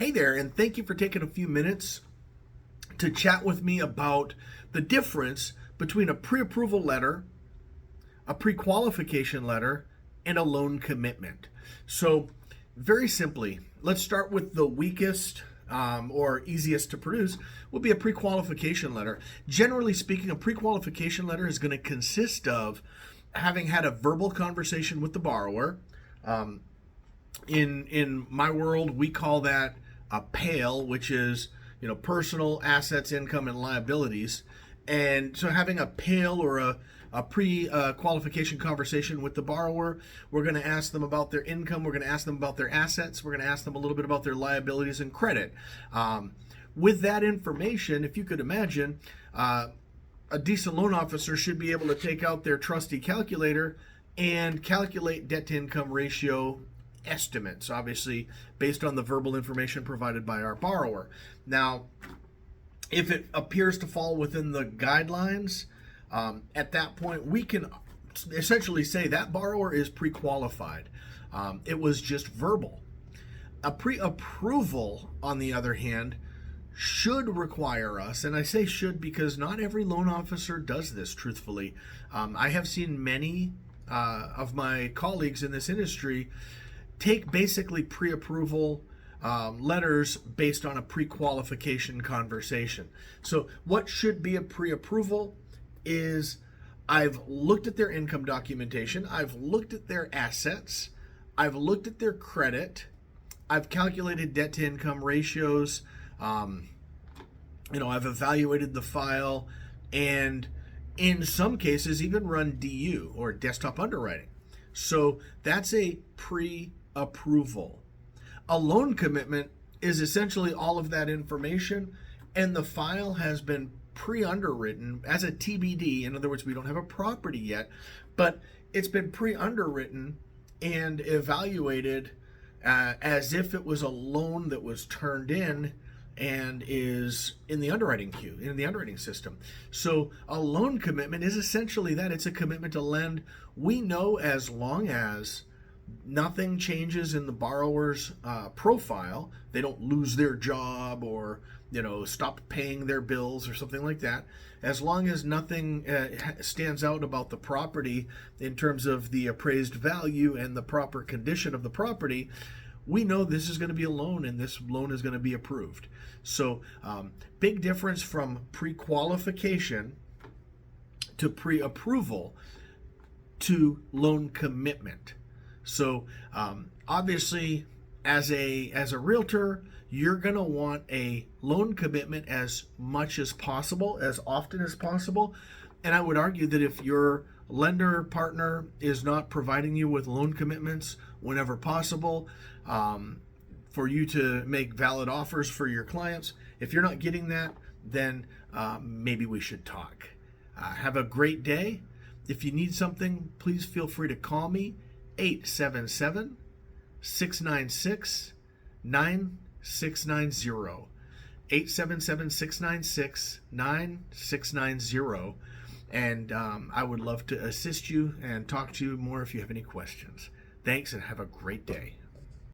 Hey there, and thank you for taking a few minutes to chat with me about the difference between a pre-approval letter, a pre-qualification letter, and a loan commitment. So, very simply, let's start with the weakest or easiest to produce will be a pre-qualification letter. Generally speaking, a pre-qualification letter is going to consist of having had a verbal conversation with the borrower. In my world, we call that a PAL, which is personal assets, income, and liabilities. And so having a PAL or a pre-qualification conversation with the borrower, we're going to ask them about their income, we're going to ask them about their assets, we're going to ask them a little bit about their liabilities and credit. With that information, if you could imagine, a decent loan officer should be able to take out their trusty calculator and calculate debt-to-income ratio estimates, obviously based on the verbal information provided by our borrower. Now, if it appears to fall within the guidelines, at that point we can essentially say that borrower is pre-qualified. It was just verbal. A pre-approval, on the other hand, should require us, and I say should because not every loan officer does this, truthfully. I have seen many of my colleagues in this industry take basically pre-approval letters based on a pre-qualification conversation. So what should be a pre-approval is I've looked at their income documentation, I've looked at their assets, I've looked at their credit, I've calculated debt to income ratios, I've evaluated the file, and in some cases even run DU or desktop underwriting. So that's a pre-approval. A loan commitment is essentially all of that information, and the file has been pre-underwritten as a TBD. In other words, we don't have a property yet, but it's been pre-underwritten and evaluated as if it was a loan that was turned in and is in the underwriting queue, in the underwriting system. So a loan commitment is essentially that. It's a commitment to lend. We know as long as nothing changes in the borrower's profile, they don't lose their job or stop paying their bills or something like that, as long as nothing stands out about the property in terms of the appraised value and the proper condition of the property, we know this is going to be a loan and this loan is going to be approved. So big difference from pre-qualification to pre-approval to loan commitment. So obviously, as a realtor, you're going to want a loan commitment as much as possible, as often as possible. And I would argue that if your lender partner is not providing you with loan commitments whenever possible, for you to make valid offers for your clients, if you're not getting that, then maybe we should talk. Have a great day. If you need something, please feel free to call me, 877-696-9690. 877-696-9690. And I would love to assist you and talk to you more if you have any questions. Thanks and have a great day.